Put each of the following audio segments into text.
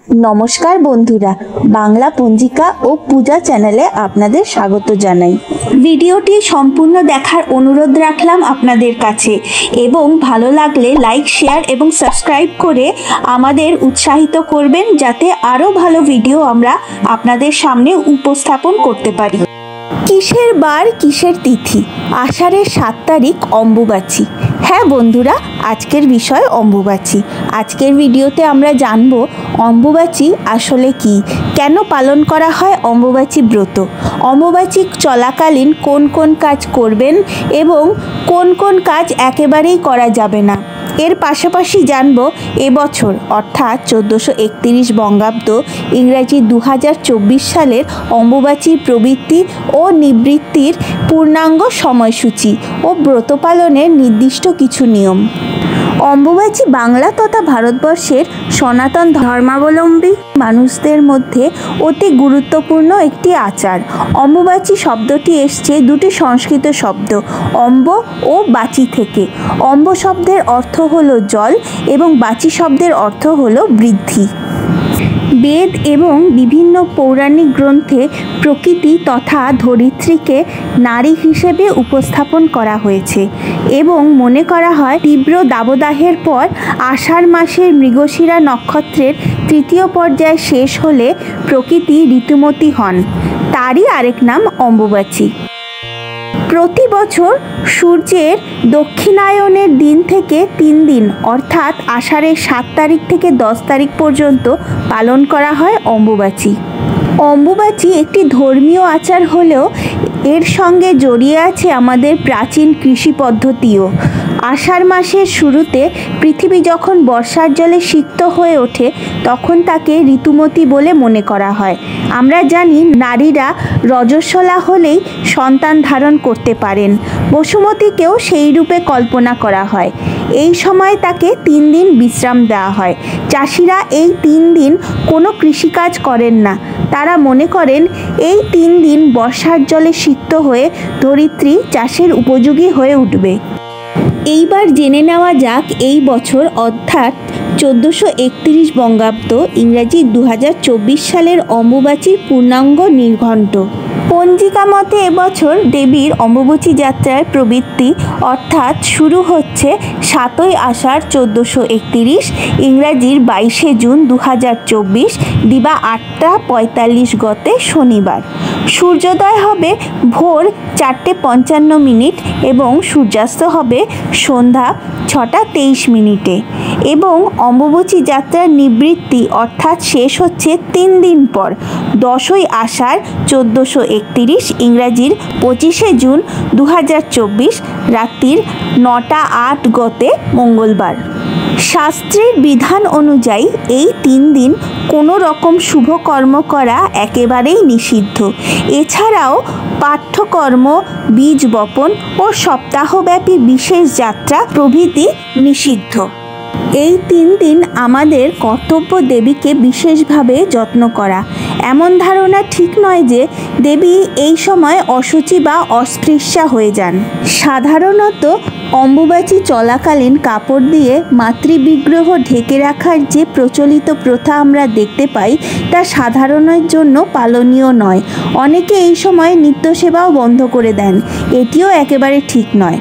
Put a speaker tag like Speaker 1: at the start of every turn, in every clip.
Speaker 1: নমস্কার বন্ধুরা, বাংলা পঞ্জিকা ও পূজা চ্যানেলে আপনাদের স্বাগত জানাই। ভিডিওটি সম্পূর্ণ দেখার অনুরোধ রাখলাম আপনাদের কাছে এবং ভালো লাগলে লাইক, শেয়ার এবং সাবস্ক্রাইব করে আমাদের উৎসাহিত করবেন, যাতে আরও ভালো ভিডিও আমরা আপনাদের সামনে উপস্থাপন করতে পারি। কিসের বার, কিসের তিথি? আষাঢ়ের 7 তারিখ অম্বুবাচী। হ্যাঁ বন্ধুরা, আজকের বিষয় অম্বুবাচী। আজকের ভিডিওতে আমরা জানব অম্বুবাচী আসলে কি, কেন পালন করা হয় অম্বুবাচী ব্রত, অম্বুবাচী চলাকালীন কোন কোন কাজ করবেন এবং কোন কোন কাজ একেবারেই করা যাবে না। এর পাশাপাশি জানব এবছর অর্থাৎ 1431 বঙ্গাব্দ ইংরাজি 2024 সালের অম্বুবাচীর প্রবৃত্তি ও নিবৃত্তির পূর্ণাঙ্গ সময়সূচি ও ব্রত পালনের নির্দিষ্ট কিছু নিয়ম। অম্বুবাচী বাংলা তথা ভারতবর্ষের সনাতন ধর্মাবলম্বী মানুষদের মধ্যে অতি গুরুত্বপূর্ণ একটি আচার। অম্বুবাচী শব্দটি এসছে দুটি সংস্কৃত শব্দ অম্ব ও বাচী থেকে। অম্ব শব্দের অর্থ হলো জল এবং বাচী শব্দের অর্থ হলো বৃদ্ধি। বেদ এবং বিভিন্ন পৌরাণিক গ্রন্থে প্রকৃতি তথা ধরিত্রীকে নারী হিসেবে উপস্থাপন করা হয়েছে এবং মনে করা হয় তীব্র দাবদাহের পর আষাঢ় মাসের মৃগশিরা নক্ষত্রের তৃতীয় পর্যায় শেষ হলে প্রকৃতি ঋতুমতী হন। তারই আরেক নাম অম্বুবাচী। প্রতি বছর সূর্যের দক্ষিণায়নের দিন থেকে 3 দিন অর্থাৎ আষাঢ়ের 7 তারিখ থেকে 10 তারিখ পর্যন্ত পালন করা হয় অম্বুবাচী। অম্বুবাচী একটি ধর্মীয় আচার হলেও এর সঙ্গে জড়িয়ে আছে আমাদের প্রাচীন কৃষি পদ্ধতিও। আষাঢ় মাসের শুরুতে পৃথিবী যখন বর্ষার জলে সিক্ত হয়ে ওঠে তখন তাকে ঋতুমতী বলে মনে করা হয়। আমরা জানি নারীরা রজস্বলা হলেই সন্তান ধারণ করতে পারেন। বসুমতীকেও সেই রূপে কল্পনা করা হয়। এই সময় তাকে 3 দিন বিশ্রাম দেওয়া হয়। চাষিরা এই 3 দিন কোনো কৃষিকাজ করেন না। তারা মনে করেন এই 3 দিন বর্ষার জলে সিক্ত হয়ে ধরিত্রী চাষের উপযোগী হয়ে উঠবে। এইবার জেনে নেওয়া যাক এই বছর অর্থাৎ 1431 বঙ্গাব্দ ইংরাজি 2024 সালের অম্বুবাচীর পূর্ণাঙ্গ নির্ঘণ্ট। পঞ্জিকা মতে এবছর দেবীর অম্বুবাচী যাত্রার প্রবৃত্তি অর্থাৎ শুরু হচ্ছে 7ই আষাঢ় 1431 ইংরাজির 22শে জুন 2024 দিবা 8টা 45 গতে শনিবার। সূর্যোদয় হবে ভোর 4:55 মিনিট এবং সূর্যাস্ত হবে সন্ধ্যা 6টা 23 মিনিটে এবং অম্বুবাচী যাত্রার নিবৃত্তি অর্থাৎ শেষ হচ্ছে 3 দিন পর 10ই আষাঢ় 1431 ইংরাজির 25শে জুন 2024 রাত্রির 9টা 8 গতে মঙ্গলবার। শাস্ত্রের বিধান অনুযায়ী এই 3 দিন কোনো রকম শুভ কর্ম করা একেবারেই নিষিদ্ধ। এছাড়াও পাঠ্যকর্ম, বীজ বপন ও সপ্তাহব্যাপী বিশেষ যাত্রা প্রভৃতি নিষিদ্ধ। এই 3 দিন আমাদের কর্তব্য দেবীকে বিশেষভাবে যত্ন করা। এমন ধারণা ঠিক নয় যে দেবী এই সময় অশুচি বা অস্পৃশ্যা হয়ে যান। সাধারণত অম্বুবাচী চলাকালীন কাপড় দিয়ে মাতৃবিগ্রহ ঢেকে রাখার যে প্রচলিত প্রথা আমরা দেখতে পাই তা সাধারণের জন্য পালনীয় নয়। অনেকে এই সময় নিত্যসেবাও বন্ধ করে দেন। এটিও একেবারে ঠিক নয়।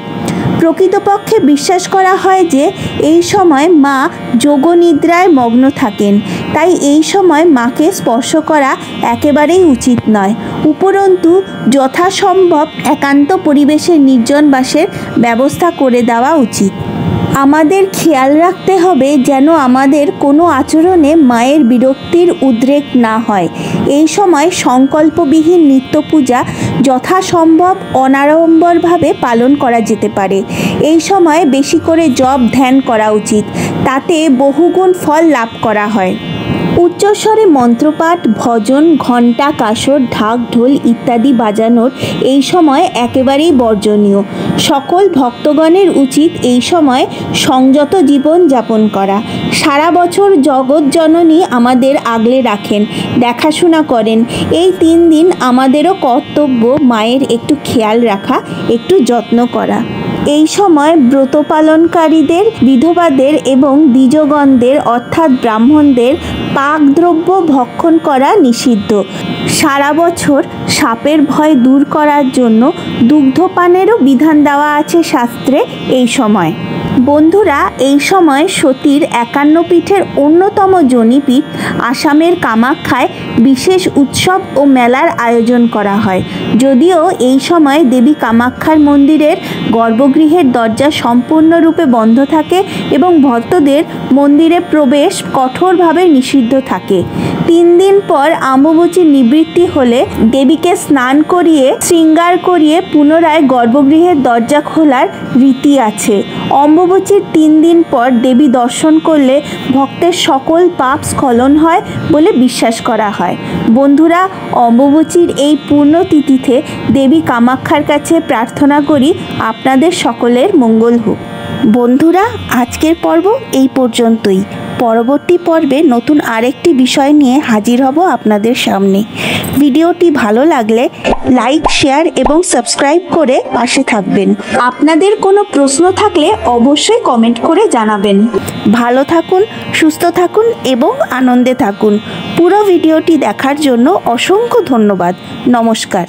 Speaker 1: প্রকৃতপক্ষে বিশ্বাস করা হয় যে এই সময় মা যোগনিদ্রায় মগ্ন থাকেন, তাই এই সময় মাকে স্পর্শ করা একেবারেই উচিত নয়। উপরন্তু যথাসম্ভব একান্ত পরিবেশে নির্জন বাসের ব্যবস্থা করে দেওয়া উচিত। আমাদের খেয়াল রাখতে হবে যেন আমাদের কোনো আচরণে মায়ের বিরক্তির উদ্রেক না হয়। এই সময় সংকল্পবিহীন নিত্য পূজা যথাসম্ভব অনাড়ম্বরভাবে পালন করা যেতে পারে। এই সময় বেশি করে জপ ধ্যান করা উচিত, তাতে বহুগুণ ফল লাভ করা হয়। উচ্চস্বরে মন্ত্রপাঠ, ভজন, ঘণ্টা, কাসর, ঢাক, ঢোল ইত্যাদি বাজানোর এই সময় একেবারেই বর্জনীয়। সকল ভক্তগণের উচিত এই সময় সংযত জীবন যাপন করা। সারা বছর জগৎজননী আমাদের আগলে রাখেন, দেখাশোনা করেন। এই 3 দিন আমাদেরও কর্তব্য মায়ের একটু খেয়াল রাখা, একটু যত্ন করা। এই সময় ব্রত পালনকারীদের, বিধবাদের এবং দ্বিজগণদের অর্থাৎ ব্রাহ্মণদের পাকদ্রব্য ভক্ষণ করা নিষিদ্ধ। সারা বছর সাপের ভয় দূর করার জন্য দুগ্ধপানেরও বিধান দেওয়া আছে শাস্ত্রে এই সময়। বন্ধুরা, এই সময় সতীর 51 পীঠের অন্যতম যোনিপীঠ আসামের কামাখ্যায় বিশেষ উৎসব ও মেলার আয়োজন করা হয়। যদিও এই সময় দেবী কামাখ্যার মন্দিরের গর্ভগৃহের দরজা সম্পূর্ণরূপে বন্ধ থাকে এবং ভক্তদের মন্দিরে প্রবেশ কঠোরভাবে নিষিদ্ধ থাকে। 3 দিন পর অম্বুবাচী নিবৃত্তি হলে দেবীকে স্নান করিয়ে শৃঙ্গার করিয়ে পুনরায় গর্ভগৃহের দরজা খোলার রীতি আছে। অম্বুবাচীর 3 দিন পর দেবী দর্শন করলে ভক্তের সকল পাপ স্খলন হয় বলে বিশ্বাস করা হয়। বন্ধুরা, অম্বুবাচীর এই পূর্ণতিথিতে দেবী কামাখ্যার কাছে প্রার্থনা করি আপনাদের সকলের মঙ্গল হোক। বন্ধুরা, আজকের পর্ব এই পর্যন্তই। পরবর্তী পর্বে নতুন আরেকটি বিষয় নিয়ে হাজির হব আপনাদের সামনে। ভিডিওটি ভালো লাগলে লাইক, শেয়ার এবং সাবস্ক্রাইব করে পাশে থাকবেন। আপনাদের কোনো প্রশ্ন থাকলে অবশ্যই কমেন্ট করে জানাবেন। ভালো থাকুন, সুস্থ থাকুন এবং আনন্দে থাকুন। পুরো ভিডিওটি দেখার জন্য অসংখ্য ধন্যবাদ। নমস্কার।